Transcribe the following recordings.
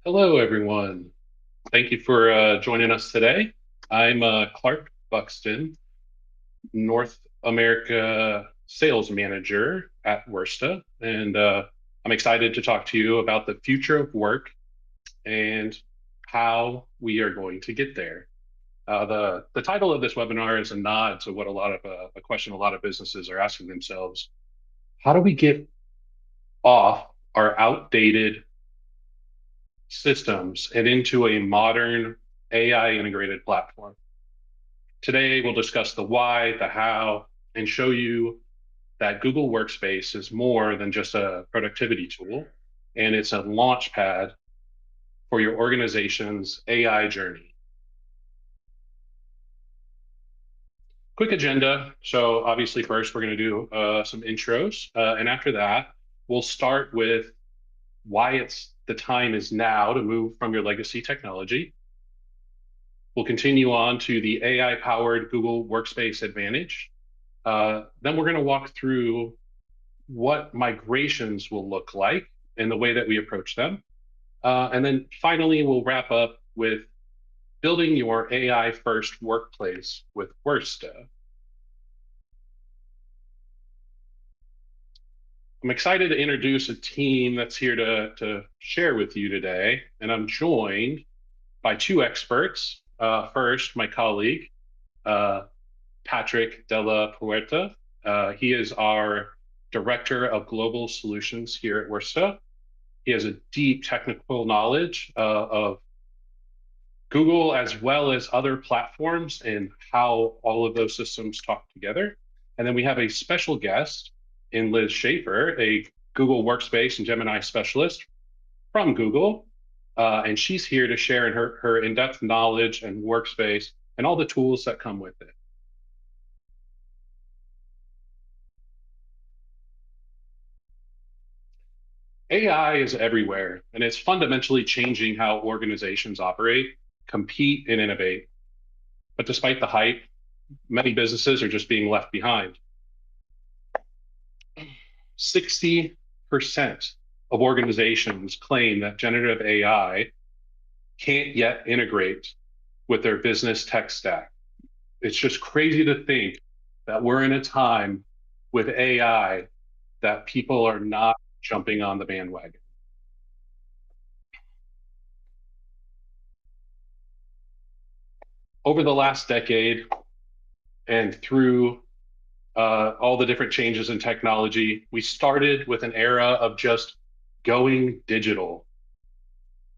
Hello, everyone. Thank you for joining us today. I'm Clark Buxton, North America Sales Manager at Wursta, and I'm excited to talk to you about the future of work and how we are going to get there. The title of this webinar is a nod to what a question a lot of businesses are asking themselves: How do we get off our outdated systems and into a modern AI integrated platform? Today, we'll discuss the why, the how, and show you that Google Workspace is more than just a productivity tool, and it's a launch pad for your organization's AI journey. Quick agenda. So obviously, first, we're going to do some intros. And after that, we'll start with why the time is now to move from your legacy technology. We'll continue on to the AI-powered Google Workspace Advantage. Then we're going to walk through what migrations will look like and the way that we approach them. And then finally, we'll wrap up with building your AI first workplace with Wursta. I'm excited to introduce a team that's here to share with you today. And I'm joined by two experts. First, my colleague, uh, Patrick Della Puerta. He is our Director of Global Solutions here at Wursta. He has a deep technical knowledge of Google as well as other platforms and how all of those systems talk together. And then we have a special guest in Liz Schaefer, a Google Workspace and Gemini specialist from Google. And she's here to share her in-depth knowledge and workspace and all the tools that come with it. AI is everywhere, and it's fundamentally changing how organizations operate, compete, and innovate. But despite the hype, many businesses are just being left behind. 60% of organizations claim that generative AI can't yet integrate with their business tech stack. It's just crazy to think that we're in a time with AI that people are not jumping on the bandwagon. Over the last decade and through all the different changes in technology, we started with an era of just going digital.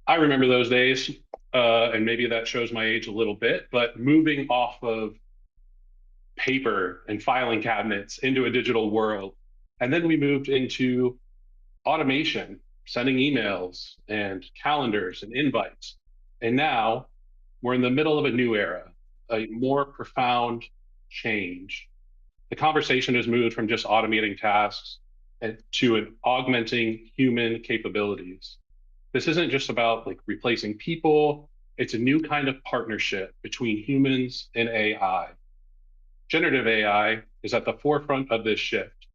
I remember those days, and maybe that shows my age a little bit, but moving off of paper and filing cabinets into a digital world. And then we moved into automation, sending emails and calendars and invites. And now we're in the middle of a new era, a more profound change. The conversation has moved from just automating tasks to an augmenting human capabilities. This isn't just about like replacing people, it's a new kind of partnership between humans and AI. Generative AI is at the forefront of this shift,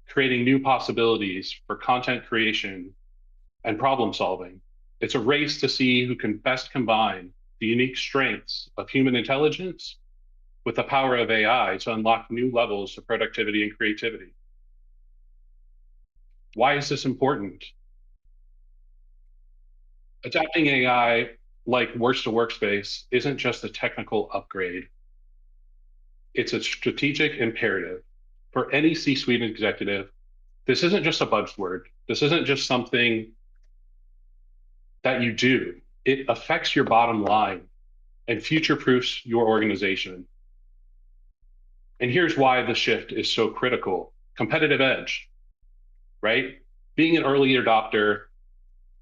creating new possibilities for content creation and problem solving. It's a race to see who can best combine the unique strengths of human intelligence with the power of AI to unlock new levels of productivity and creativity. Why is this important? Adapting AI like Wursta Workspace isn't just a technical upgrade, it's a strategic imperative. For any C suite executive, this isn't just a buzzword. This isn't just something that you do. It affects your bottom line and future proofs your organization. And here's why the shift is so critical: competitive edge, right? Being an early adopter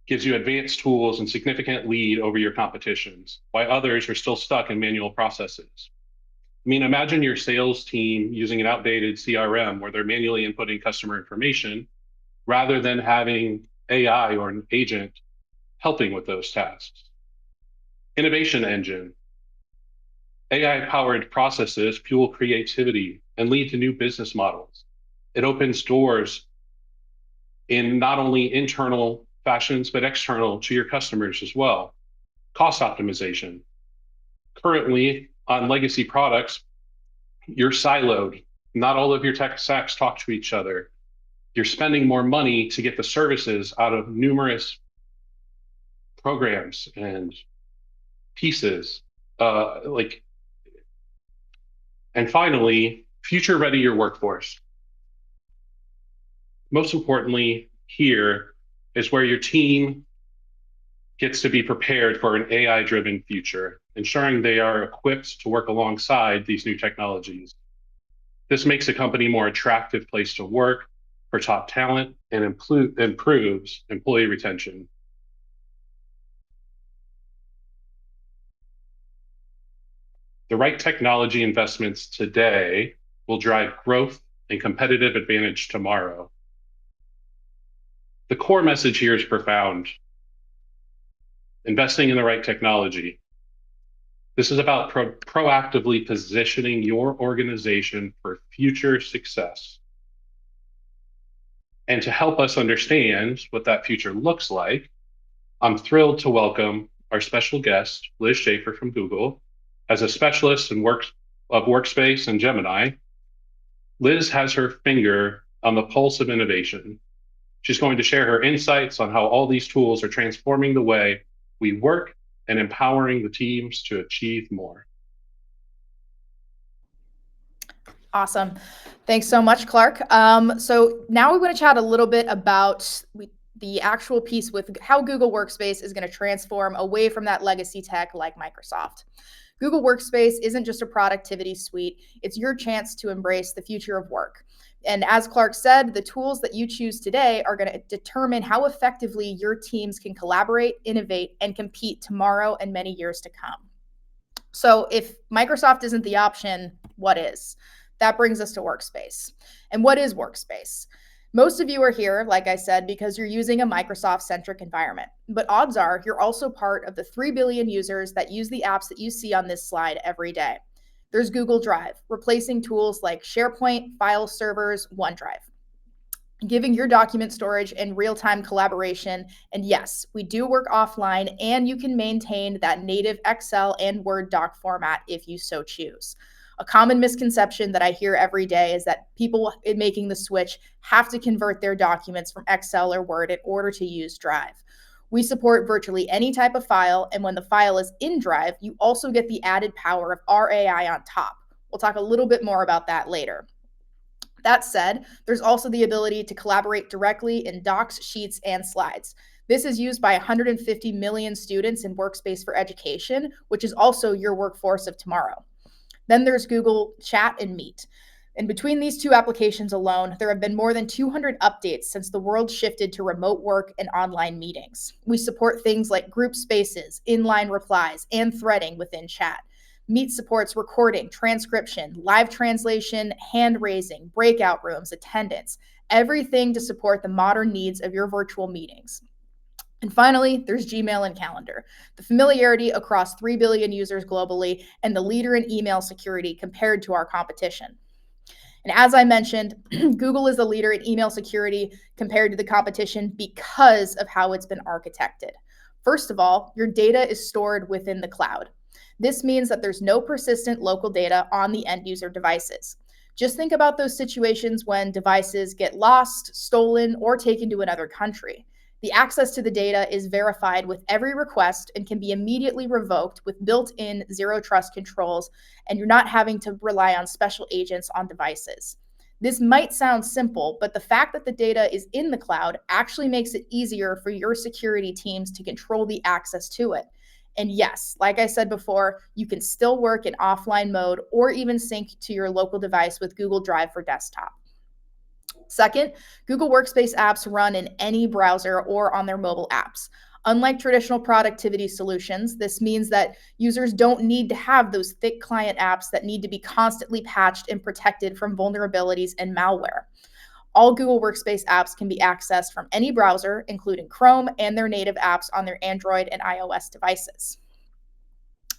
gives you advanced tools and significant lead over your competitions, while others are still stuck in manual processes. I mean, imagine your sales team using an outdated CRM where they're manually inputting customer information rather than having AI or an agent helping with those tasks. Innovation engine. AI powered processes fuel creativity and lead to new business models. It opens doors in not only internal fashions, but external to your customers as well. Cost optimization. Currently, on legacy products, you're siloed. Not all of your tech stacks talk to each other. You're spending more money to get the services out of numerous programs and pieces. Like, and finally, future ready your workforce. Most importantly, here is where your team gets to be prepared for an AI driven future, ensuring they are equipped to work alongside these new technologies. This makes a company more attractive place to work for top talent and improves employee retention. The right technology investments today will drive growth and competitive advantage tomorrow. The core message here is profound. Investing in the right technology. This is about proactively positioning your organization for future success. And to help us understand what that future looks like, I'm thrilled to welcome our special guest, Liz Schaefer from Google. As a specialist in Workspace and Gemini, Liz has her finger on the pulse of innovation. She's going to share her insights on how all these tools are transforming the way we work and empowering the teams to achieve more. Awesome. Thanks so much, Clark. So now we want to chat a little bit about the actual piece with how Google Workspace is going to transform away from that legacy tech like Microsoft. Google Workspace isn't just a productivity suite. It's your chance to embrace the future of work. And as Clark said, the tools that you choose today are going to determine how effectively your teams can collaborate, innovate, and compete tomorrow and many years to come. So if Microsoft isn't the option, what is? That brings us to Workspace. And what is Workspace? Most of you are here, like I said, because you're using a Microsoft-centric environment. But odds are you're also part of the 3 billion users that use the apps that you see on this slide every day. There's Google Drive, replacing tools like SharePoint, file servers, OneDrive, giving your document storage and real-time collaboration. And yes, we do work offline, and you can maintain that native Excel and Word doc format if you so choose. A common misconception that I hear every day is that people making the switch have to convert their documents from Excel or Word in order to use Drive. We support virtually any type of file, and when the file is in Drive, you also get the added power of our AI on top. We'll talk a little bit more about that later. That said, there's also the ability to collaborate directly in docs, sheets, and slides. This is used by 150 million students in Workspace for Education, which is also your workforce of tomorrow. Then there's Google Chat and Meet. And between these two applications alone, there have been more than 200 updates since the world shifted to remote work and online meetings. We support things like group spaces, inline replies, and threading within chat. Meet supports recording, transcription, live translation, hand raising, breakout rooms, attendance, everything to support the modern needs of your virtual meetings. And finally, there's Gmail and Calendar, the familiarity across 3 billion users globally and the leader in email security compared to our competition. And as I mentioned, Google is the leader in email security compared to the competition because of how it's been architected. First of all, your data is stored within the cloud. This means that there's no persistent local data on the end user devices. Just think about those situations when devices get lost, stolen, or taken to another country. The access to the data is verified with every request and can be immediately revoked with built-in zero trust controls, and you're not having to rely on special agents on devices. This might sound simple, but the fact that the data is in the cloud actually makes it easier for your security teams to control the access to it. And yes, like I said before, you can still work in offline mode or even sync to your local device with Google Drive for desktop. Second, Google Workspace apps run in any browser or on their mobile apps. Unlike traditional productivity solutions, this means that users don't need to have those thick client apps that need to be constantly patched and protected from vulnerabilities and malware. All Google Workspace apps can be accessed from any browser, including Chrome and their native apps on their Android and iOS devices.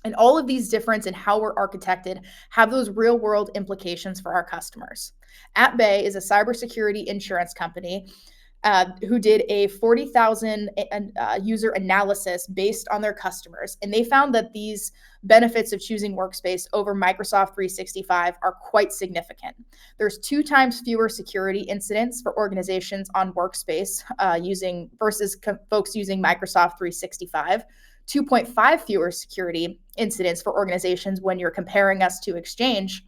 And all of these differences in how we're architected have those real-world implications for our customers. At Bay is a cybersecurity insurance company, who did a 40,000 user analysis based on their customers. And they found that these benefits of choosing Workspace over Microsoft 365 are quite significant. There's 2 times fewer security incidents for organizations on Workspace versus folks using Microsoft 365. 2.5 fewer security incidents for organizations when you're comparing us to Exchange,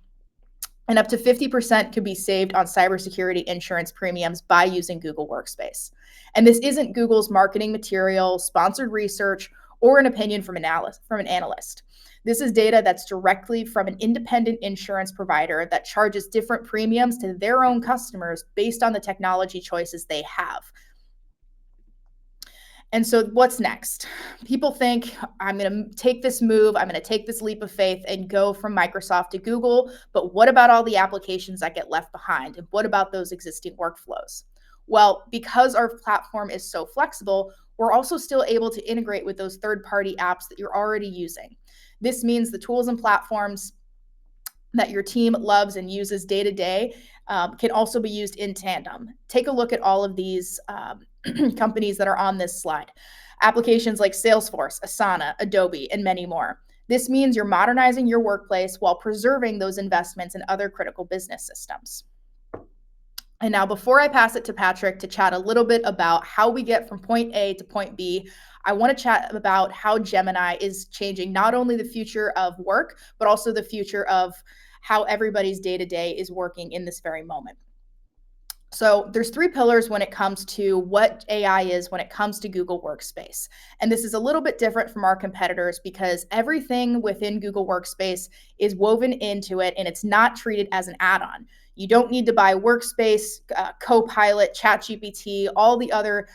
and up to 50% could be saved on cybersecurity insurance premiums by using Google Workspace. And this isn't Google's marketing material, sponsored research, or an opinion from an analyst. This is data that's directly from an independent insurance provider that charges different premiums to their own customers based on the technology choices they have. And so what's next? People think, I'm going to take this move, I'm going to take this leap of faith and go from Microsoft to Google, but what about all the applications that get left behind? And what about those existing workflows? Well, because our platform is so flexible, we're also still able to integrate with those third-party apps that you're already using. This means the tools and platforms that your team loves and uses day to day can also be used in tandem. Take a look at all of these companies that are on this slide. Applications like Salesforce, Asana, Adobe, and many more. This means you're modernizing your workplace while preserving those investments in other critical business systems. And now, before I pass it to Patrick to chat a little bit about how we get from point A to point B, I want to chat about how Gemini is changing not only the future of work, but also the future of how everybody's day-to-day is working in this very moment. So there's 3 pillars when it comes to what AI is when it comes to Google Workspace. And this is a little bit different from our competitors because everything within Google Workspace is woven into it and it's not treated as an add-on. You don't need to buy Workspace, Copilot, ChatGPT, all the other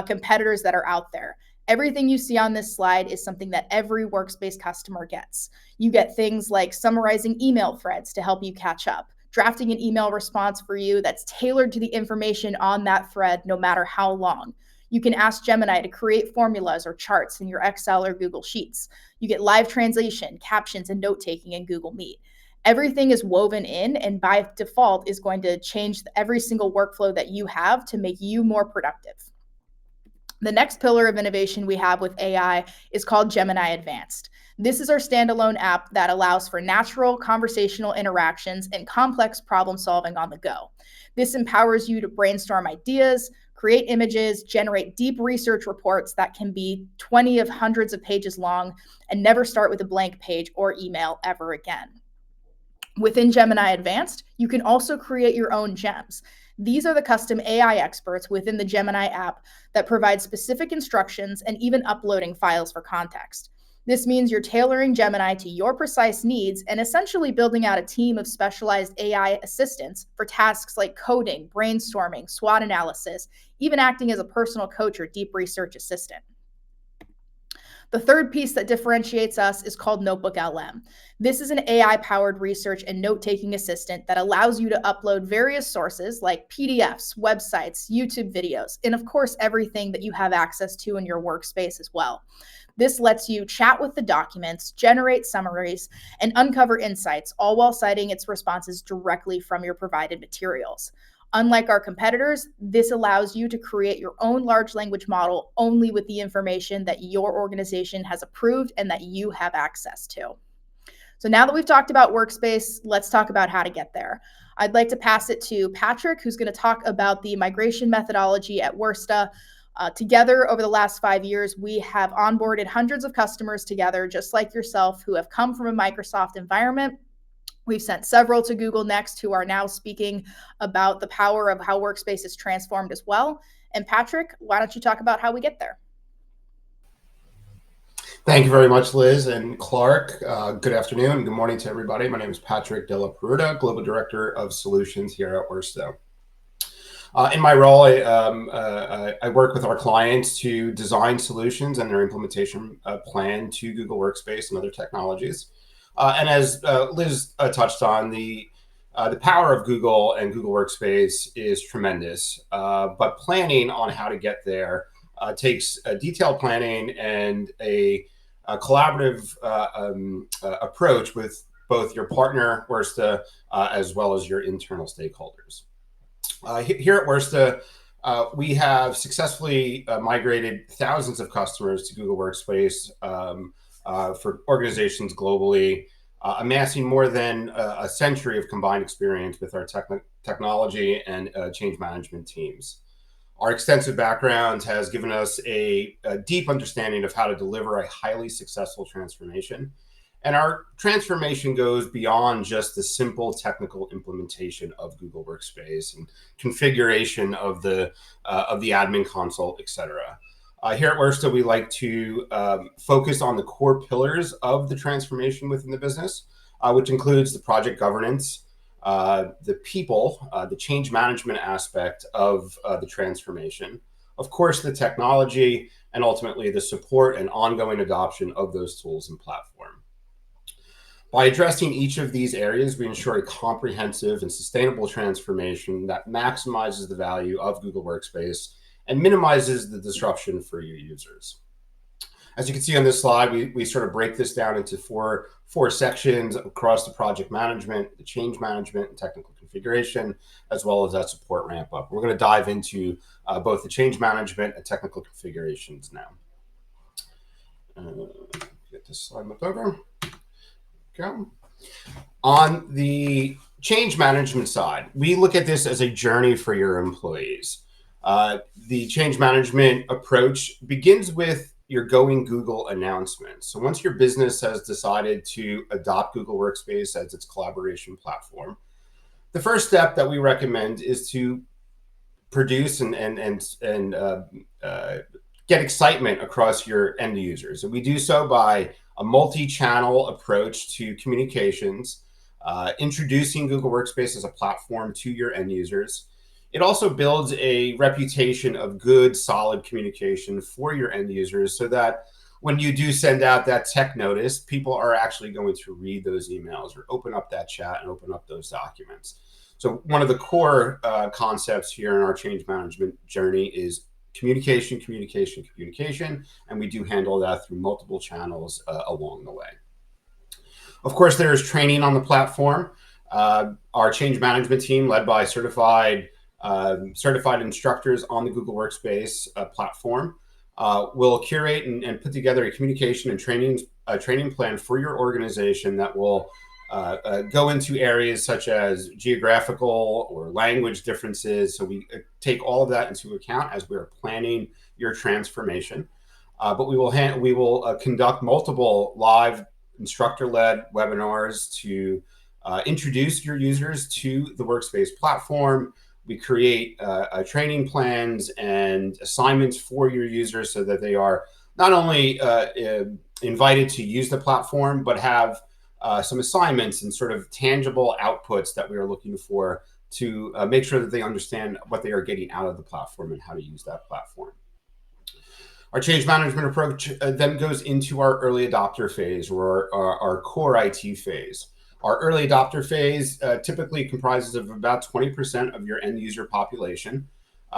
competitors that are out there. Everything you see on this slide is something that every Workspace customer gets. You get things like summarizing email threads to help you catch up, drafting an email response for you that's tailored to the information on that thread, no matter how long. You can ask Gemini to create formulas or charts in your Excel or Google Sheets. You get live translation, captions, and note-taking in Google Meet. Everything is woven in and by default is going to change every single workflow that you have to make you more productive. The next pillar of innovation we have with AI is called Gemini Advanced. This is our standalone app that allows for natural conversational interactions and complex problem solving on the go. This empowers you to brainstorm ideas, create images, generate deep research reports that can be 20 of hundreds of pages long, and never start with a blank page or email ever again. Within Gemini Advanced, you can also create your own gems. These are the custom AI experts within the Gemini app that provide specific instructions and even uploading files for context. This means you're tailoring Gemini to your precise needs and essentially building out a team of specialized AI assistants for tasks like coding, brainstorming, SWOT analysis, even acting as a personal coach or deep research assistant. The third piece that differentiates us is called NotebookLM. This is an AI-powered research and note-taking assistant that allows you to upload various sources like PDFs, websites, YouTube videos, and of course, everything that you have access to in your workspace as well. This lets you chat with the documents, generate summaries, and uncover insights, all while citing its responses directly from your provided materials. Unlike our competitors, this allows you to create your own large language model only with the information that your organization has approved and that you have access to. So now that we've talked about Workspace, let's talk about how to get there. I'd like to pass it to Patrick, who's going to talk about the migration methodology at Wursta. Together, over the last 5 years, we have onboarded hundreds of customers together, just like yourself, who have come from a Microsoft environment. We've sent several to Google Next who are now speaking about the power of how Workspace is transformed as well. And Patrick, why don't you talk about how we get there? Thank you very much, Liz and Clark. Good afternoon. Good morning to everybody. My name is Patrick Della Peruta, Global Director of Solutions here at Wursta. In my role, I work with our clients to design solutions and their implementation plan to Google Workspace and other technologies. And as Liz touched on, the power of Google and Google Workspace is tremendous, but planning on how to get there takes a detailed planning and a collaborative approach with both your partner, Wursta, as well as your internal stakeholders. Here at Wursta, We have successfully migrated thousands of customers to Google Workspace for organizations globally, amassing more than a century of combined experience with our technology and change management teams. Our extensive background has given us a deep understanding of how to deliver a highly successful transformation. And our transformation goes beyond just the simple technical implementation of Google Workspace and configuration of the admin console, etc. Here at Wursta, we like to focus on the core pillars of the transformation within the business, which includes the project governance, the people, the change management aspect of the transformation, of course, the technology, and ultimately the support and ongoing adoption of those tools and platform. By addressing each of these areas, we ensure a comprehensive and sustainable transformation that maximizes the value of Google Workspace and minimizes the disruption for your users. As you can see on this slide, we sort of break this down into four sections across the project management, the change management, and technical configuration, as well as that support ramp up. We're going to dive into both the change management and technical configurations now. Get this slide moved over. Go. On the change management side, we look at this as a journey for your employees. The change management approach begins with your Going Google announcement. So once your business has decided to adopt Google Workspace as its collaboration platform, the first step that we recommend is to produce and get excitement across your end users. And we do so by a multi-channel approach to communications, introducing Google Workspace as a platform to your end users. It also builds a reputation of good, solid communication for your end users so that when you do send out that tech notice, people are actually going to read those emails or open up that chat and open up those documents. So one of the core concepts here in our change management journey is communication, communication, communication, and we do handle that through multiple channels along the way. Of course, there is training on the platform. Our change management team, led by certified instructors on the Google Workspace platform, will curate and put together a communication and training plan for your organization that will go into areas such as geographical or language differences. So we take all of that into account as we're planning your transformation. But we will conduct multiple live instructor-led webinars to introduce your users to the Workspace platform. We create training plans and assignments for your users so that they are not only invited to use the platform, but have some assignments and sort of tangible outputs that we are looking for to make sure that they understand what they are getting out of the platform and how to use that platform. Our change management approach then goes into our early adopter phase, or our core IT phase. Our early adopter phase typically comprises of about 20% of your end user population.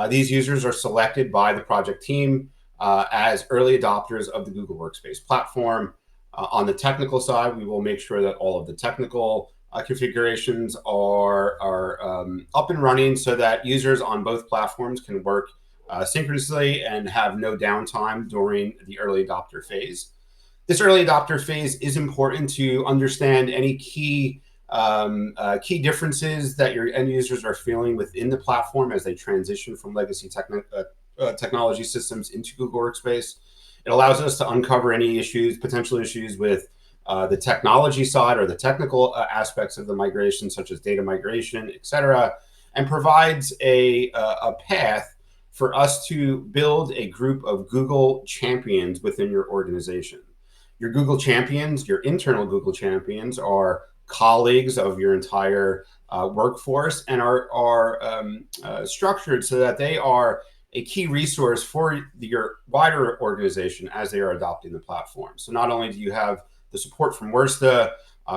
These users are selected by the project team as early adopters of the Google Workspace platform. On the technical side, we will make sure that all of the technical configurations are up and running so that users on both platforms can work synchronously and have no downtime during the early adopter phase. This early adopter phase is important to understand any key differences that your end users are feeling within the platform as they transition from legacy technology systems into Google Workspace. It allows us to uncover any potential issues with the technology side or the technical aspects of the migration, such as data migration, et cetera, and provides a path for us to build a group of Google champions within your organization. Your Google champions, your internal Google champions, are colleagues of your entire workforce and are structured so that they are a key resource for your wider organization as they are adopting the platform. So not only do you have the support from Wursta,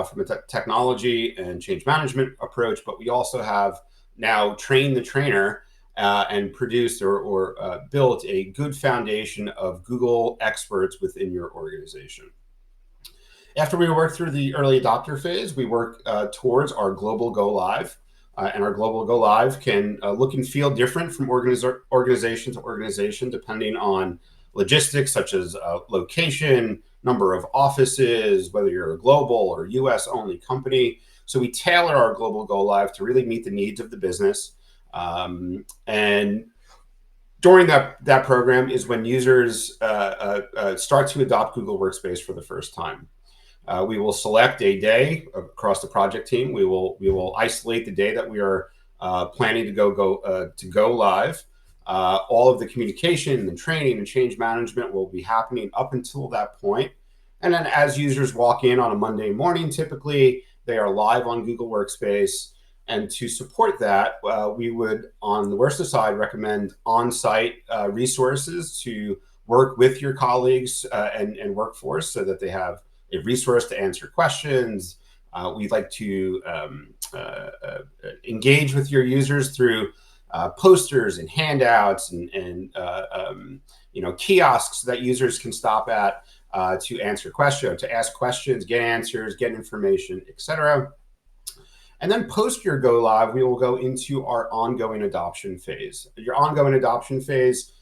from a technology and change management approach, but we also have now trained the trainer and produced or built a good foundation of Google experts within your organization. After we work through the early adopter phase, we work towards our global go live. and our global go live can look and feel different from organization to organization, depending on logistics such as location, number of offices, whether you're a global or US only company. So we tailor our global go live to really meet the needs of the business. And during that program is when users start to adopt Google Workspace for the first time. We will select a day across the project team. We will isolate the day that we are planning to go live. All of the communication and training and change management will be happening up until that point. And then as users walk in on a Monday morning, typically they are live on Google Workspace. And to support that, we would, on the Wursta side, recommend on-site resources to work with your colleagues and workforce so that they have a resource to answer questions. We'd like to engage with your users through posters and handouts and kiosks that users can stop at to answer questions, to ask questions, get answers, get information, etc. And then post your go live, we will go into our ongoing adoption phase. Your ongoing adoption phase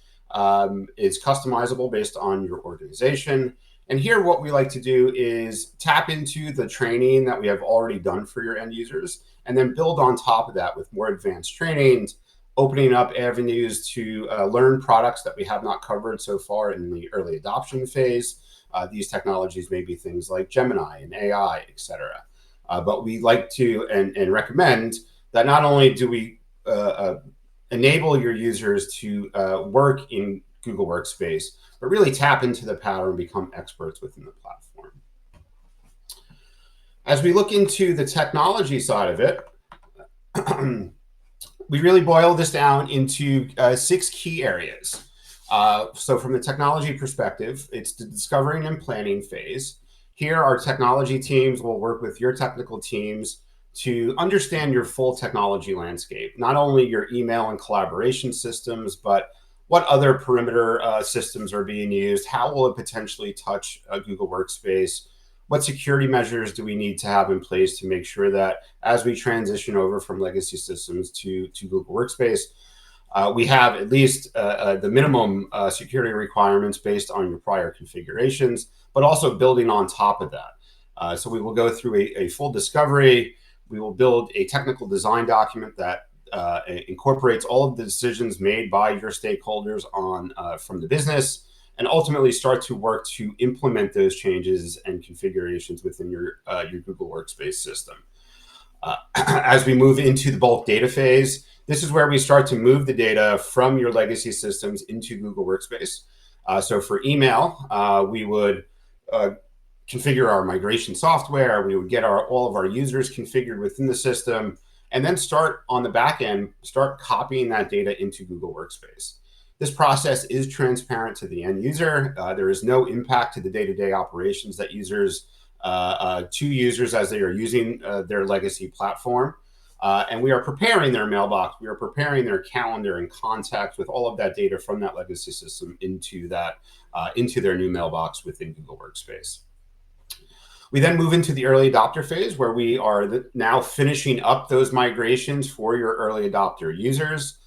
is customizable based on your organization. And here what we like to do is tap into the training that we have already done for your end users, and then build on top of that with more advanced trainings, opening up avenues to learn products that we have not covered so far in the early adoption phase. These technologies may be things like Gemini and AI, etc. But we like to and recommend that not only do we enable your users to work in Google Workspace, but really tap into the power and become experts within the platform. As we look into the technology side of it, we really boil this down into 6 key areas. So from the technology perspective, it's the discovering and planning phase. Here, our technology teams will work with your technical teams to understand your full technology landscape, not only your email and collaboration systems, but what other perimeter systems are being used, how will it potentially touch Google Workspace, what security measures do we need to have in place to make sure that as we transition over from legacy systems to Google Workspace, we have at least the minimum security requirements based on your prior configurations, but also building on top of that. So we will go through a full discovery. We will build a technical design document that incorporates all of the decisions made by your stakeholders from the business, and ultimately start to work to implement those changes and configurations within your Google Workspace system. As we move into the bulk data phase, this is where we start to move the data from your legacy systems into Google Workspace. So for email, we would configure our migration software. We would get all of our users configured within the system, and then start on the back end, start copying that data into Google Workspace. This process is transparent to the end user. There is no impact to the day-to-day operations that users as they are using their legacy platform. And we are preparing their mailbox, we are preparing their calendar and contact with all of that data from that legacy system into their new mailbox within Google Workspace. We then move into the early adopter phase, where we are now finishing up those migrations for your early adopter users.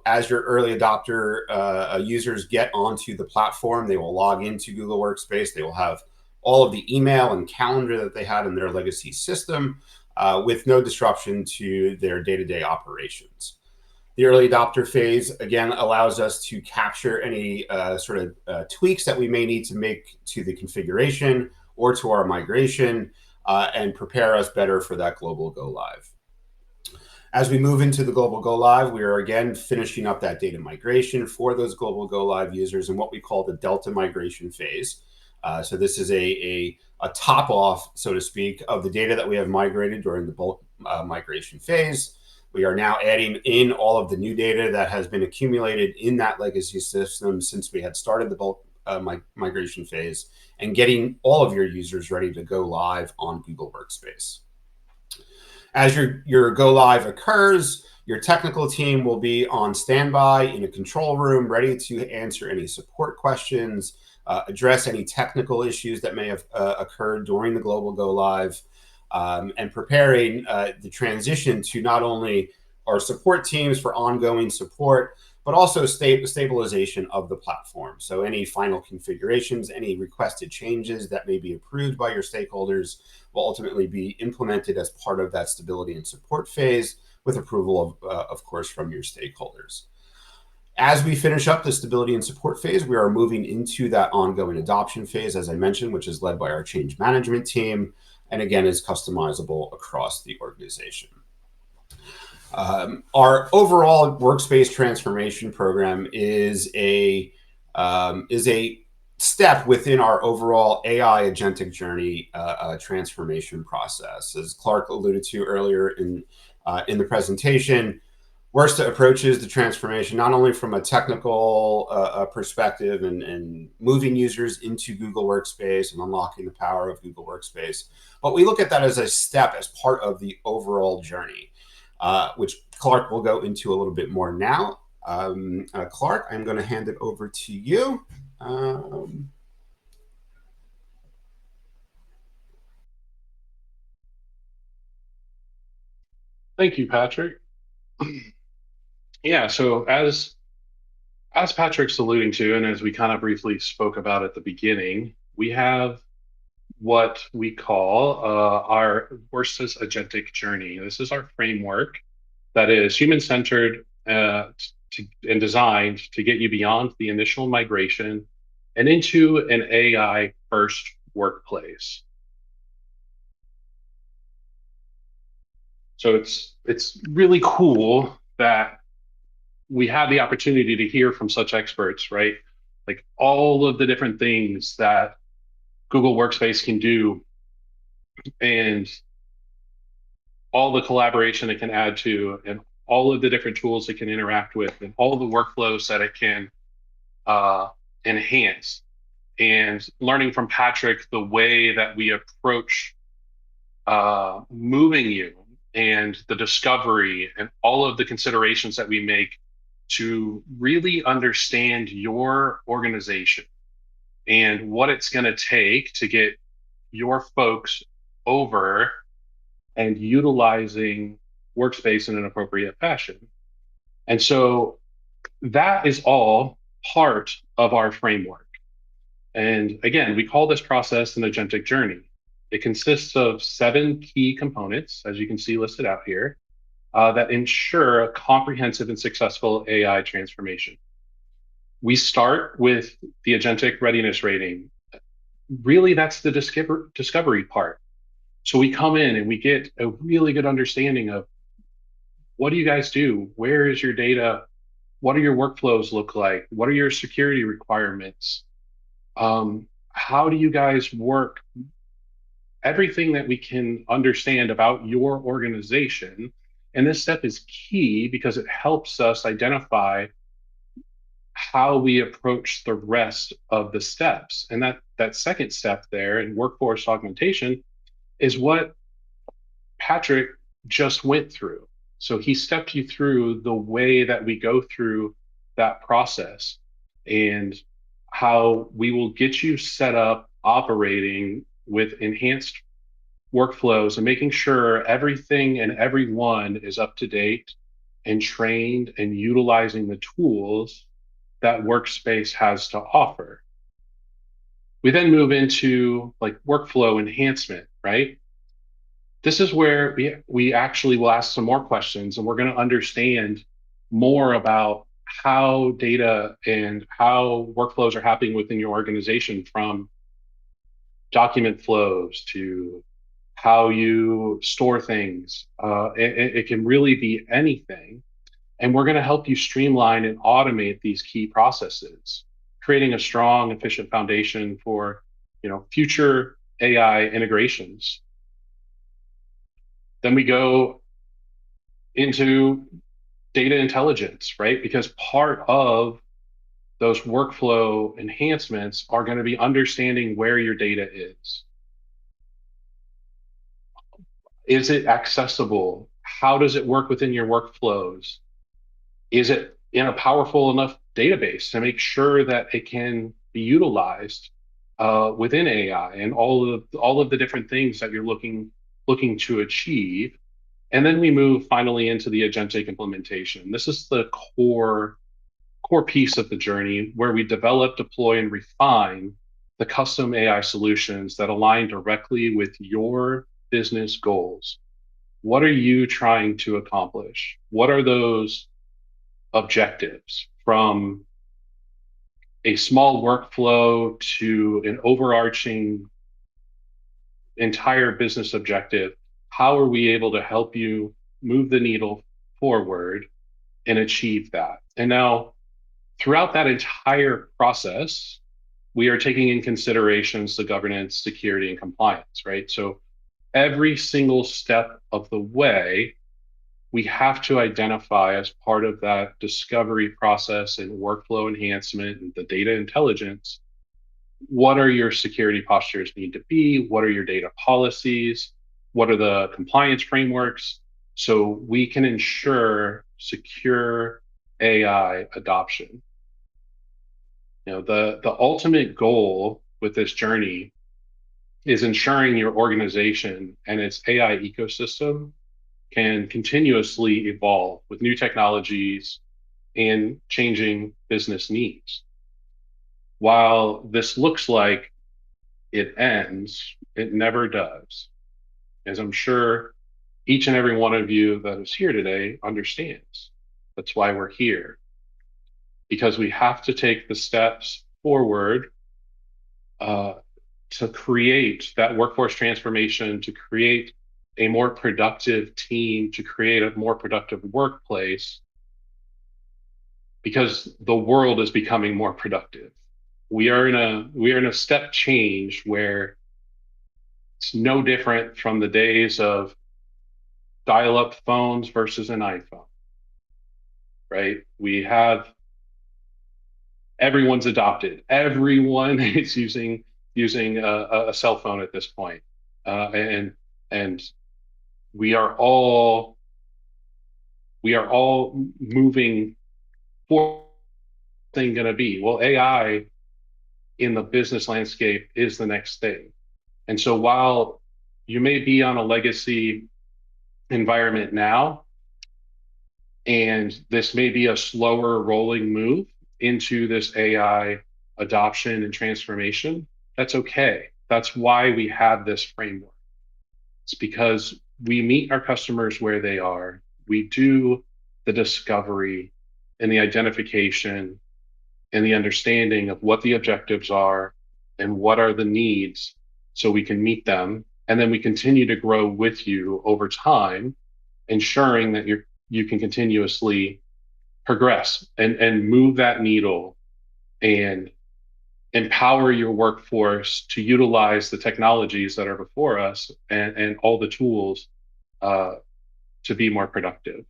As your early adopter users get onto the platform, they will log into Google Workspace. They will have all of the email and calendar that they had in their legacy system with no disruption to their day-to-day operations. The early adopter phase, again, allows us to capture any tweaks that we may need to make to the configuration or to our migration and prepare us better for that global go live. As we move into the global go live, we are again finishing up that data migration for those global go live users in what we call the Delta migration phase. So this is a top off, so to speak, of the data that we have migrated during the bulk migration phase. We are now adding in all of the new data that has been accumulated in that legacy system since we had started the bulk migration phase, and getting all of your users ready to go live on Google Workspace. As your go live occurs, your technical team will be on standby in a control room, ready to answer any support questions, address any technical issues that may have occurred during the global go live. and preparing the transition to not only our support teams for ongoing support, but also stabilization of the platform. So any final configurations, any requested changes that may be approved by your stakeholders will ultimately be implemented as part of that stability and support phase, with approval of course, from your stakeholders. As we finish up the stability and support phase, we are moving into that ongoing adoption phase, as I mentioned, which is led by our change management team, and again, is customizable across the organization. Our overall workspace transformation program is a step within our overall AI agentic journey transformation process. As Clark alluded to earlier in the presentation, Wursta approaches the transformation not only from a technical perspective and moving users into Google Workspace and unlocking the power of Google Workspace, but we look at that as a step, as part of the overall journey, which Clark will go into a little bit more now. Clark, I'm going to hand it over to you. Thank you, Patrick. Yeah, so as Patrick's alluding to, and as we kind of briefly spoke about at the beginning, we have what we call our Wursta's agentic journey. This is our framework that is human-centered and designed to get you beyond the initial migration and into an AI-first workplace. So it's really cool that we had the opportunity to hear from such experts, right? Like all of the different things that Google Workspace can do and all the collaboration it can add to and all of the different tools it can interact with and all the workflows that it can enhance. And learning from Patrick the way that we approach moving you and the discovery and all of the considerations that we make to really understand your organization and what it's going to take to get your folks over and utilizing Workspace in an appropriate fashion. And so that is all part of our framework. And again, we call this process an agentic journey. It consists of 7 key components, as you can see listed out here, that ensure a comprehensive and successful AI transformation. We start with the agentic readiness rating. Really, that's the discovery part. So we come in and we get a really good understanding of what do you guys do? Where is your data? What do your workflows look like? What are your security requirements? How do you guys work? Everything that we can understand about your organization. And this step is key because it helps us identify how we approach the rest of the steps. And that second step there in workforce augmentation is what Patrick just went through. So he stepped you through the way that we go through that process and how we will get you set up operating with enhanced workflows and making sure everything and everyone is up to date and trained and utilizing the tools that Workspace has to offer. We then move into like workflow enhancement, right? This is where we actually will ask some more questions and we're going to understand more about how data and how workflows are happening within your organization, from document flows to how you store things. It can really be anything. And we're going to help you streamline and automate these key processes, creating a strong, efficient foundation for future AI integrations. Then we go into data intelligence, right? Because part of those workflow enhancements are going to be understanding where your data is. Is it accessible? How does it work within your workflows? Is it in a powerful enough database to make sure that it can be utilized within AI and all of the different things that you're looking looking to achieve. And then we move finally into the agentic implementation. This is the core piece of the journey where we develop, deploy, and refine the custom AI solutions that align directly with your business goals. What are you trying to accomplish? What are those objectives, from a small workflow to an overarching entire business objective? How are we able to help you move the needle forward and achieve that? And now, throughout that entire process, we are taking in considerations the governance, security, and compliance, right? So every single step of the way, we have to identify, as part of that discovery process and workflow enhancement and the data intelligence, what are your security postures need to be? What are your data policies? What are the compliance frameworks? So we can ensure secure AI adoption. The ultimate goal with this journey is ensuring your organization and its AI ecosystem can continuously evolve with new technologies and changing business needs. While this looks like it ends, it never does. As I'm sure each and every one of you that is here today understands. That's why we're here, because we have to take the steps forward to create that workforce transformation, to create a more productive team, to create a more productive workplace, because the world is becoming more productive. We are in a step change where it's no different from the days of dial-up phones versus an iPhone, right? We have everyone's adopted. Everyone is using a cell phone at this point, and we are all moving forward. Thing going to be, well, AI in the business landscape is the next thing. And so while you may be on a legacy environment now, and this may be a slower rolling move into this AI adoption and transformation, that's okay. That's why we have this framework. It's because we meet our customers where they are. We do the discovery and the identification and the understanding of what the objectives are and what are the needs, so we can meet them. And then we continue to grow with you over time, ensuring that you can continuously progress and move that needle and empower your workforce to utilize the technologies that are before us, and all the tools to be more productive.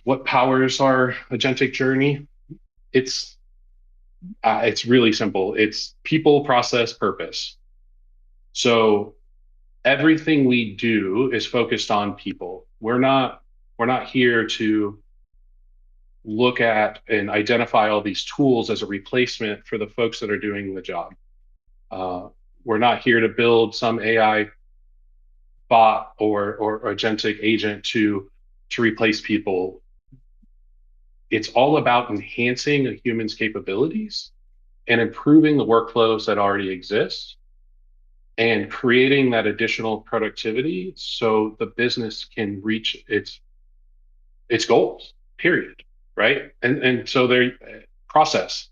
What powers our agentic journey? It's really simple. It's people, process, purpose. So everything we do is focused on people. We're not here to look at and identify all these tools as a replacement for the folks that are doing the job. We're not here to build some AI bot or agentic agent to replace people. It's all about enhancing a human's capabilities and improving the workflows that already exist, and creating that additional productivity so the business can reach its goals, period, right? And so their process,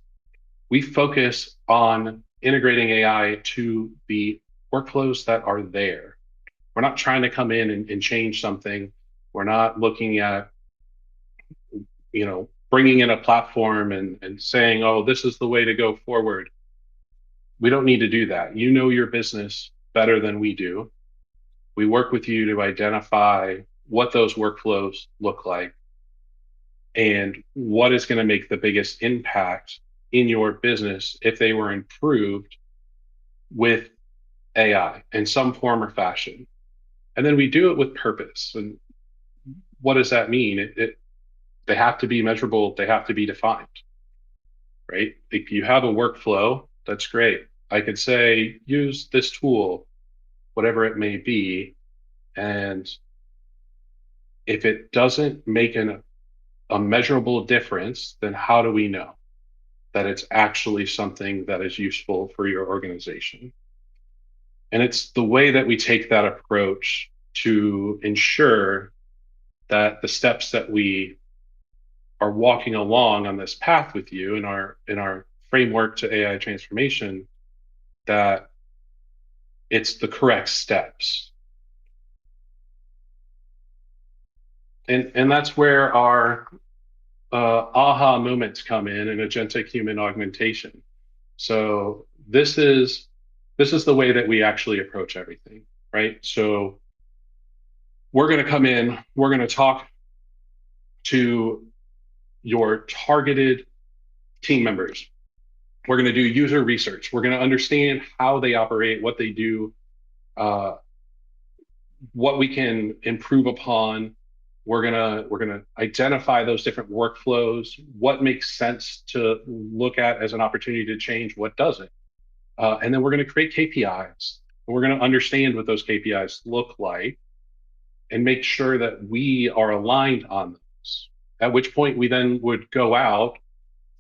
we focus on integrating AI to the workflows that are there. We're not trying to come in and change something. We're not looking at, bringing in a platform and saying, oh, this is the way to go forward. We don't need to do that. You know your business better than we do. We work with you to identify what those workflows look like and what is going to make the biggest impact in your business if they were improved with AI in some form or fashion. And then we do it with purpose. And what does that mean? They have to be measurable. They have to be defined, right? If you have a workflow, that's great. I could say, use this tool, whatever it may be. And if it doesn't make a measurable difference, then how do we know that it's actually something that is useful for your organization? And it's the way that we take that approach to ensure that the steps that we are walking along on this path with you in our framework to AI transformation, that it's the correct steps. And that's where our aha moments come in agentic human augmentation. So this is the way that we actually approach everything, right? So we're going to come in, we're going to talk to your targeted team members. We're going to do user research. We're going to understand how they operate, what they do, uh, what we can improve upon. We're gonna identify those different workflows, what makes sense to look at as an opportunity to change, what doesn't. And then we're going to create KPIs. And we're going to understand what those KPIs look like and make sure that we are aligned on those. At which point we then would go out,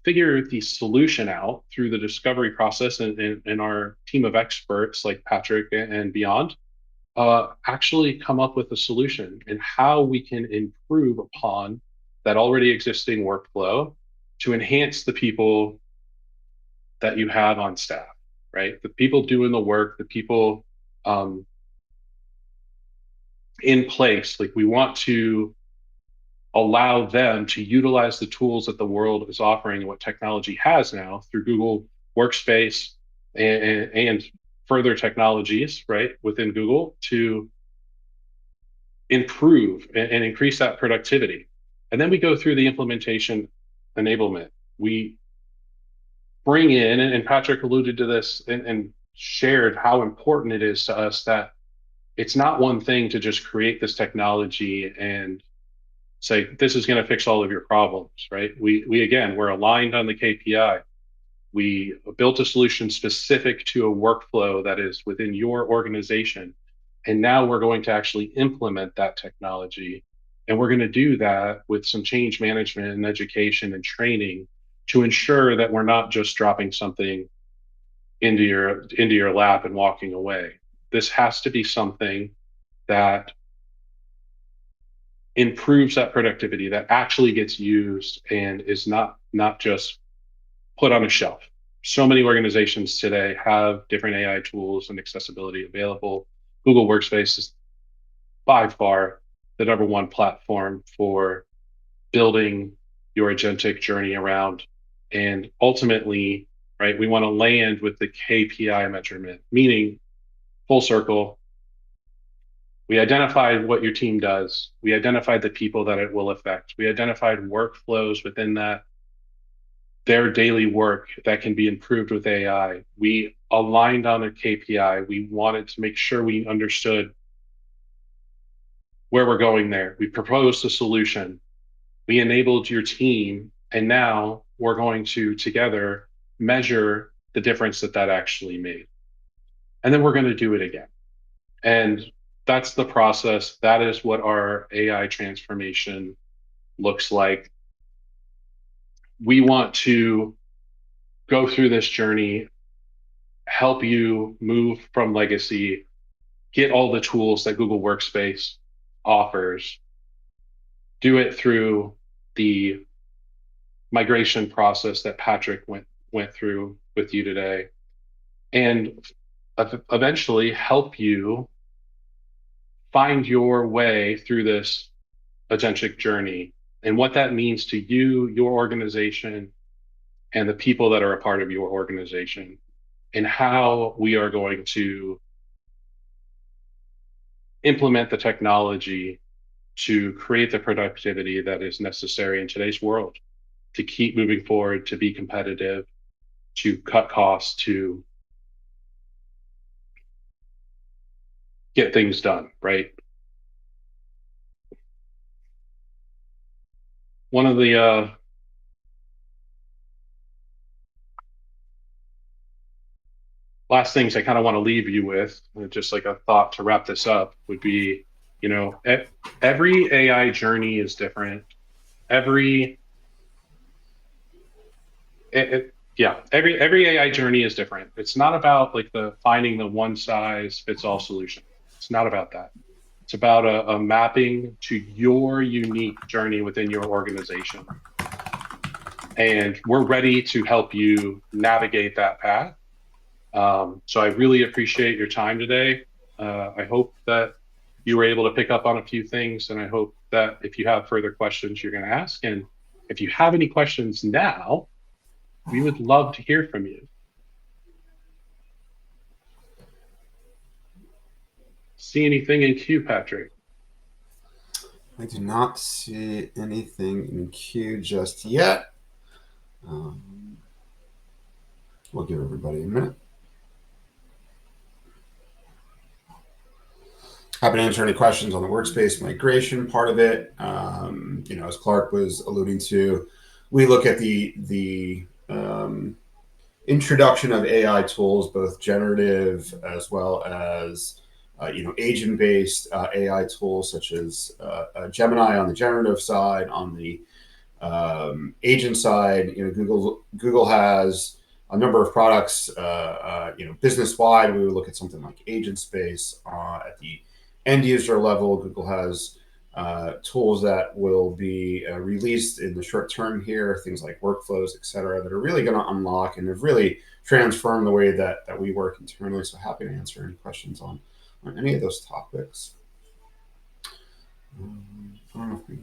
figure the solution out through the discovery process and our team of experts like Patrick and beyond, actually come up with a solution and how we can improve upon that already existing workflow to enhance the people that you have on staff, right? The people doing the work, the people um, in place. Like we want to allow them to utilize the tools that the world is offering and what technology has now through Google Workspace and further technologies, right, within Google to improve and increase that productivity. And then we go through the implementation enablement. We bring in, and Patrick alluded to this and shared how important it is to us that it's not one thing to just create this technology and say this is going to fix all of your problems, right? We again, we're aligned on the KPI. We built a solution specific to a workflow that is within your organization. And now we're going to actually implement that technology. And we're going to do that with some change management and education and training to ensure that we're not just dropping something into your lap and walking away. This has to be something that improves that productivity, that actually gets used and is not just put on a shelf. So many organizations today have different AI tools and accessibility available. Google Workspace is by far the number one platform for building your agentic journey around. And ultimately, right, we want to land with the KPI measurement, meaning full circle. We identified what your team does. We identified the people that it will affect. We identified workflows within that, their daily work that can be improved with AI. We aligned on a KPI. We wanted to make sure we understood where we're going there. We proposed a solution. We enabled your team. And now we're going to together measure the difference that that actually made. And then we're going to do it again. And that's the process. That is what our AI transformation looks like. We want to go through this journey, help you move from legacy, get all the tools that Google Workspace offers, do it through the migration process that Patrick went through with you today, and eventually help you find your way through this agentic journey and what that means to you, your organization, and the people that are a part of your organization, and how we are going to implement the technology to create the productivity that is necessary in today's world to keep moving forward, to be competitive, to cut costs, to get things done, right? One of the last things I kind of want to leave you with, just like a thought to wrap this up, would be, every AI journey is different. Every AI journey is different. It's not about like finding the one size fits all solution. It's not about that. It's about a mapping to your unique journey within your organization. And we're ready to help you navigate that path. So I really appreciate your time today. I hope that you were able to pick up on a few things, and I hope that if you have further questions, you're going to ask. And if you have any questions now, we would love to hear from you. See anything in queue, Patrick? I do not see anything in queue just yet. We'll give everybody a minute. Happy to answer any questions on the workspace migration part of it. As Clark was alluding to, we look at the introduction of AI tools, both generative as well as agent-based AI tools such as Gemini on the generative side. On the agent side, Google has a number of products. Business-wide, we would look at something like Agent Space. At the end user level, Google has tools that will be released in the short term here, things like workflows, et cetera, that are really going to unlock and have really transformed the way that we work internally. So happy to answer any questions on any of those topics. I don't know if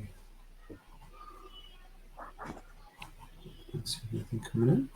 let's see anything coming in.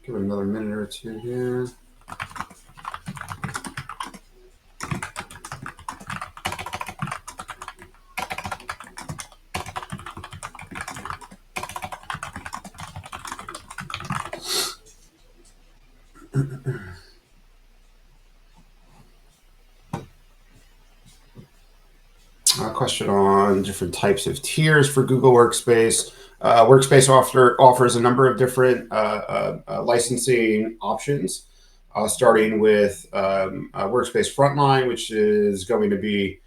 Give it another minute or two here. A question on different types of tiers for Google Workspace. Workspace offers a number of different licensing options, starting with Workspace Frontline, which is going to be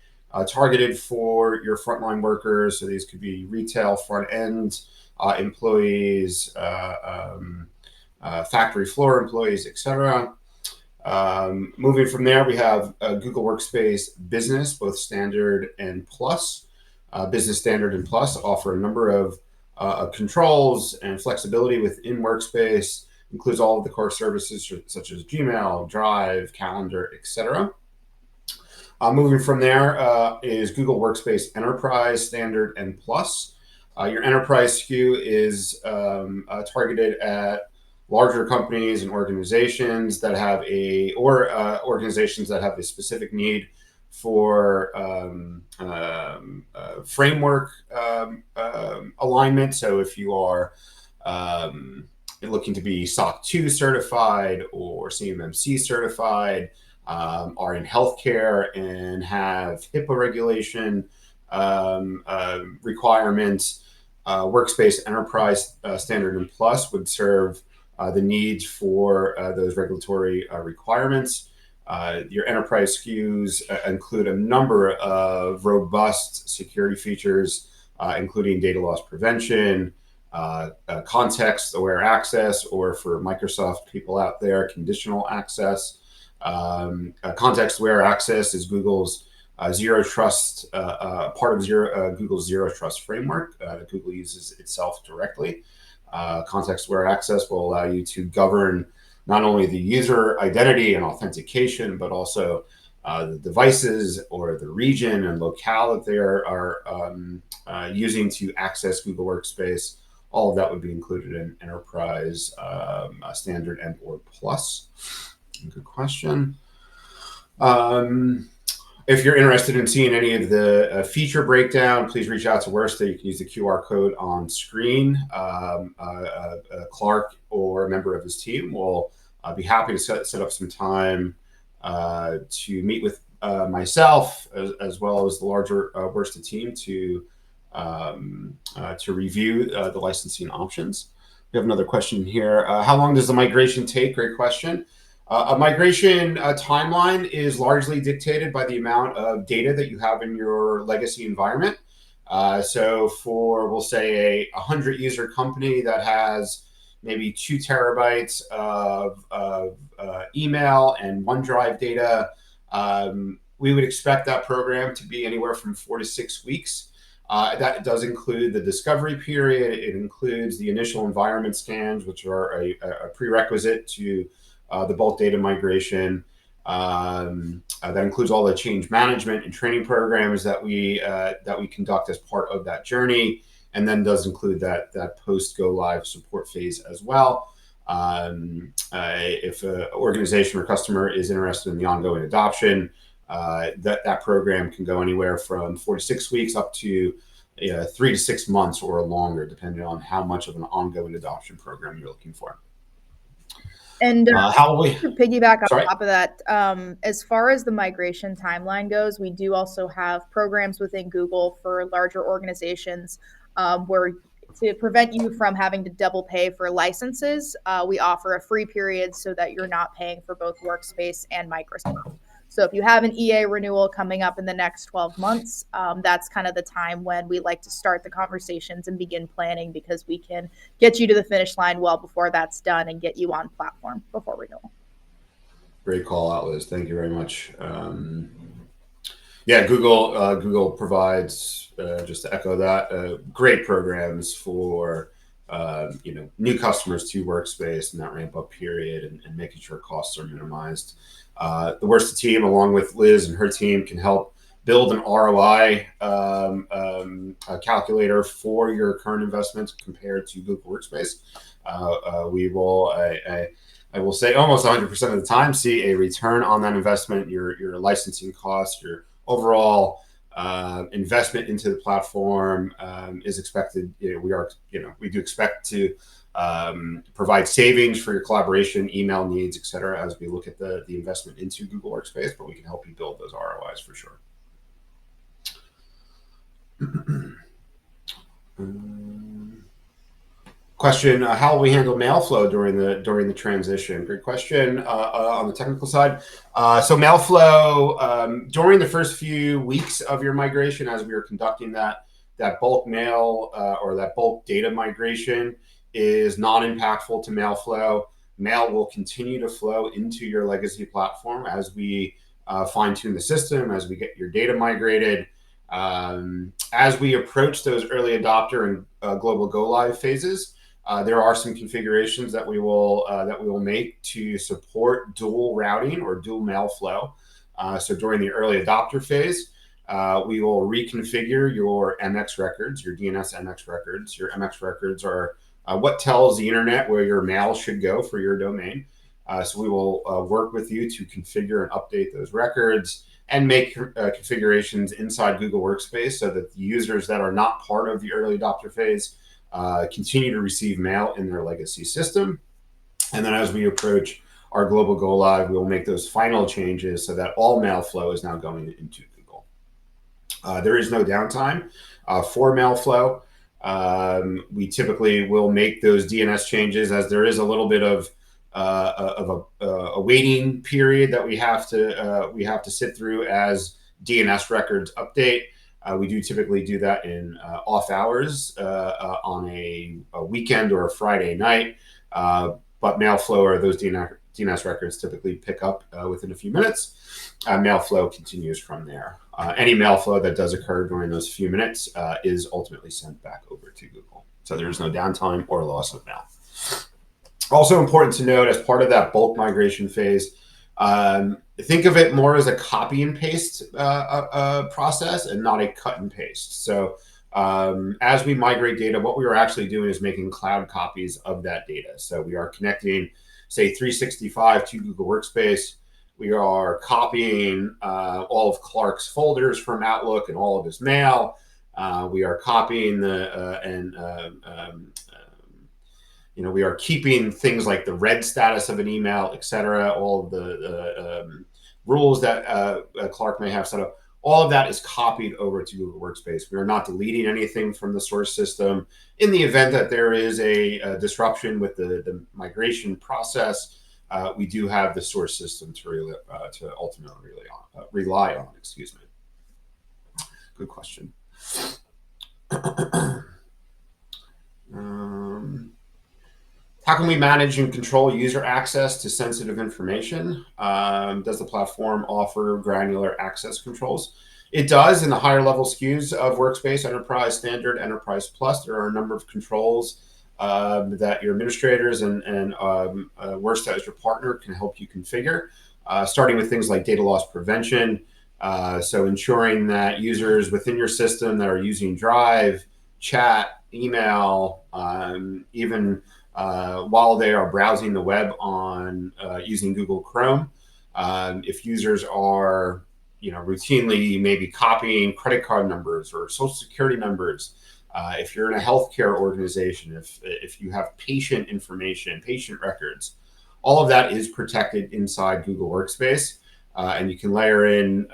targeted for your frontline workers. So these could be retail front-end employees, factory floor employees, etc. Moving from there, we have Google Workspace Business, both Standard and Plus. Business Standard and Plus offer a number of controls and flexibility within Workspace, includes all of the core services such as Gmail, Drive, Calendar, etc. Moving from there is Google Workspace Enterprise Standard and Plus. Your Enterprise SKU is targeted at larger companies and organizations that have organizations that have a specific need for framework alignment. So if you are looking to be SOC 2 certified or CMMC certified, are in healthcare and have HIPAA regulation requirements, Workspace Enterprise Standard and Plus would serve the needs for those regulatory requirements. Your enterprise SKUs include a number of robust security features, including data loss prevention, context-aware access, or for Microsoft people out there, conditional access. Context-aware access is Google's zero trust, part of Google's zero trust framework that Google uses itself directly. Context-aware access will allow you to govern not only the user identity and authentication, but also the devices or the region and locale that they are using to access Google Workspace. All of that would be included in Enterprise Standard and or Plus. Good question. If you're interested in seeing any of the feature breakdown, please reach out to Wursta. You can use the QR code on screen. Clark or a member of his team will be happy to set up some time to meet with myself as well as the larger Wursta team to review the licensing options. We have another question here. How long does the migration take? Great question. A migration timeline is largely dictated by the amount of data that you have in your legacy environment. So for, we'll say, a 100-user company that has maybe 2 terabytes of email and OneDrive data, we would expect that program to be anywhere from 4 to 6 weeks. That does include the discovery period. It includes the initial environment scans, which are a prerequisite to the bulk data migration. That includes all the change management and training programs that we conduct as part of that journey, and then does include that post go live support phase as well. If an organization or customer is interested in the ongoing adoption, that program can go anywhere from 4 to 6 weeks up to 3 to 6 months or longer, depending on how much of an ongoing adoption program you're looking for. And to piggyback on top of that, as far as the migration timeline goes, we do also have programs within Google for larger organizations where, to prevent you from having to double pay for licenses, we offer a free period so that you're not paying for both Workspace and Microsoft. So if you have an EA renewal coming up in the next 12 months, that's kind of the time when we like to start the conversations and begin planning, because we can get you to the finish line well before that's done and get you on platform before renewal. Great call out, Liz. Thank you very much. Yeah, Google provides, just to echo that, great programs for new customers to Workspace and that ramp up period, and making sure costs are minimized. The Wursta team, along with Liz and her team, can help build an ROI calculator for your current investments compared to Google Workspace. We will, I will say, almost 100% of the time see a return on that investment. Your licensing costs, your overall investment into the platform is expected. We do expect to provide savings for your collaboration, email needs, et cetera, as we look at the investment into Google Workspace, but we can help you build those ROIs for sure. Question, how will we handle mail flow during the transition? Great question on the technical side. So mail flow, during the first few weeks of your migration, as we are conducting that bulk mail or that bulk data migration, is non-impactful to mail flow. Mail will continue to flow into your legacy platform as we fine-tune the system, as we get your data migrated. As we approach those early adopter and global go live phases, there are some configurations that we will make to support dual routing or dual mail flow. So during the early adopter phase, we will reconfigure your MX records, your DNS MX records. Your MX records are what tells the internet where your mail should go for your domain. So we will work with you to configure and update those records and make configurations inside Google Workspace so that the users that are not part of the early adopter phase continue to receive mail in their legacy system. And then as we approach our global go live, we will make those final changes so that all mail flow is now going into Google. There is no downtime for mail flow. We typically will make those DNS changes as there is a little bit of a waiting period that we have to sit through as DNS records update. We do typically do that in off hours on a weekend or a Friday night, but mail flow or those DNS records typically pick up within a few minutes. Mail flow continues from there. Any mail flow that does occur during those few minutes is ultimately sent back over to Google. So there's no downtime or loss of mail. Also important to note, as part of that bulk migration phase, Think of it more as a copy and paste process and not a cut and paste. So as we migrate data, what we are actually doing is making cloud copies of that data. So we are connecting, say, 365 to Google Workspace. We are copying all of Clark's folders from Outlook and all of his mail. We are copying we are keeping things like the red status of an email, et cetera, all of the rules that Clark may have set up. All of that is copied over to Google Workspace. We are not deleting anything from the source system. In the event that there is a disruption with the migration process, we do have the source system to ultimately rely on. Excuse me. Good question. How can we manage and control user access to sensitive information? Does the platform offer granular access controls? It does in the higher level SKUs of Workspace, Enterprise, Standard, Enterprise Plus. There are a number of controls that your administrators and Wursta as your partner can help you configure, starting with things like data loss prevention. So ensuring that users within your system that are using Drive, chat, email, even while they are browsing the web on using Google Chrome, if users are routinely maybe copying credit card numbers or social security numbers, if you're in a healthcare organization, if you have patient information, patient records, all of that is protected inside Google Workspace. And you can layer in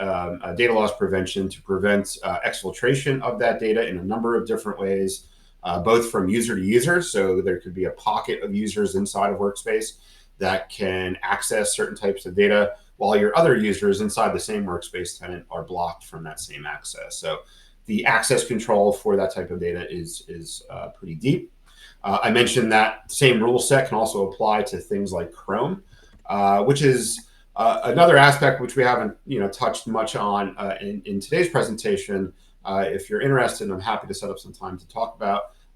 data loss prevention to prevent exfiltration of that data in a number of different ways, both from user to user. So there could be a pocket of users inside of Workspace that can access certain types of data, while your other users inside the same Workspace tenant are blocked from that same access. So the access control for that type of data is pretty deep. I mentioned that same rule set can also apply to things like Chrome, which is another aspect which we haven't touched much on in today's presentation. If you're interested, I'm happy to set up some time to talk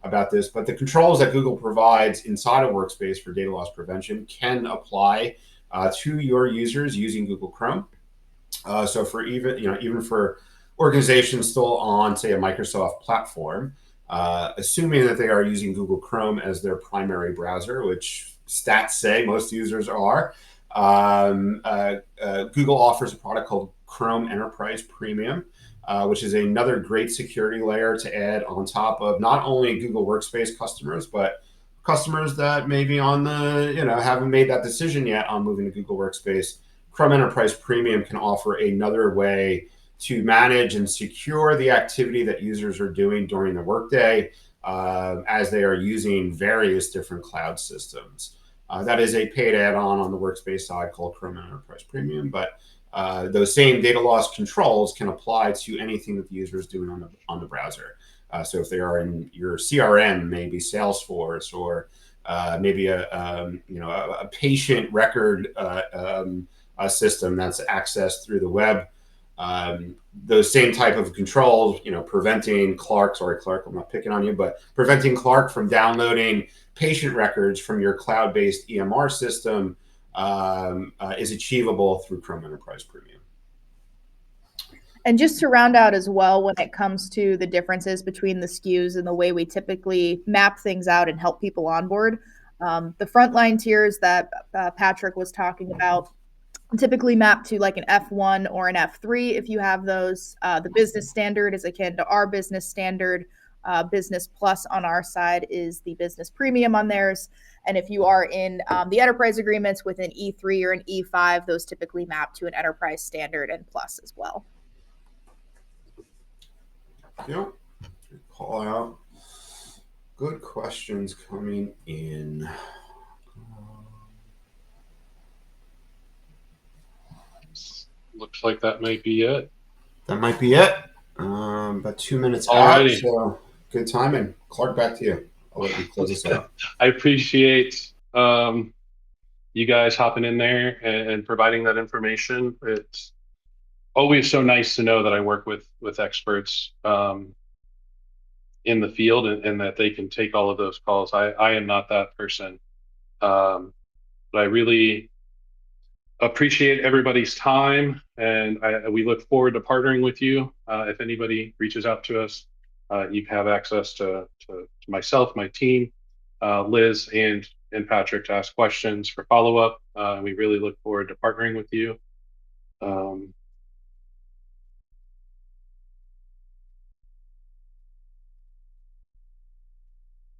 about this. But the controls that Google provides inside of Workspace for data loss prevention can apply to your users using Google Chrome. So for even for organizations still on, say, a Microsoft platform, assuming that they are using Google Chrome as their primary browser, which stats say most users are, Google offers a product called Chrome Enterprise Premium, which is another great security layer to add on top of not only Google Workspace customers, but customers that maybe on the, haven't made that decision yet on moving to Google Workspace. Chrome Enterprise Premium can offer another way to manage and secure the activity that users are doing during the workday as they are using various different cloud systems. That is a paid add-on on the Workspace side called Chrome Enterprise Premium, but those same data loss controls can apply to anything that the user is doing on the browser. So if they are in your CRM, maybe Salesforce, or maybe a patient record system that's accessed through the web, those same type of controls, preventing Clark, I'm not picking on you, but preventing Clark from downloading patient records from your cloud-based EMR system is achievable through Chrome Enterprise Premium. And just to round out as well, when it comes to the differences between the SKUs and the way we typically map things out and help people onboard, the frontline tiers that Patrick was talking about typically map to like an F1 or an F3 if you have those. The business standard is akin to our business standard. Business Plus on our side is the business premium on theirs. And if you are in the enterprise agreements with an E3 or an E5, those typically map to an enterprise standard and plus as well. Yep. Call out. Good questions coming in. Looks like that might be it. That might be it. About 2 minutes Alrighty. out, so good timing. Clark, back to you. I'll let you close this out. I appreciate you guys hopping in there and providing that information. It's always so nice to know that I work with experts in the field and that they can take all of those calls. I am not that person, but I really appreciate everybody's time, and we look forward to partnering with you. If anybody reaches out to us, you have access to myself, my team, Liz, and Patrick to ask questions for follow-up. We really look forward to partnering with you.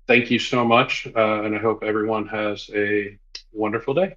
Thank you so much, and I hope everyone has a wonderful day.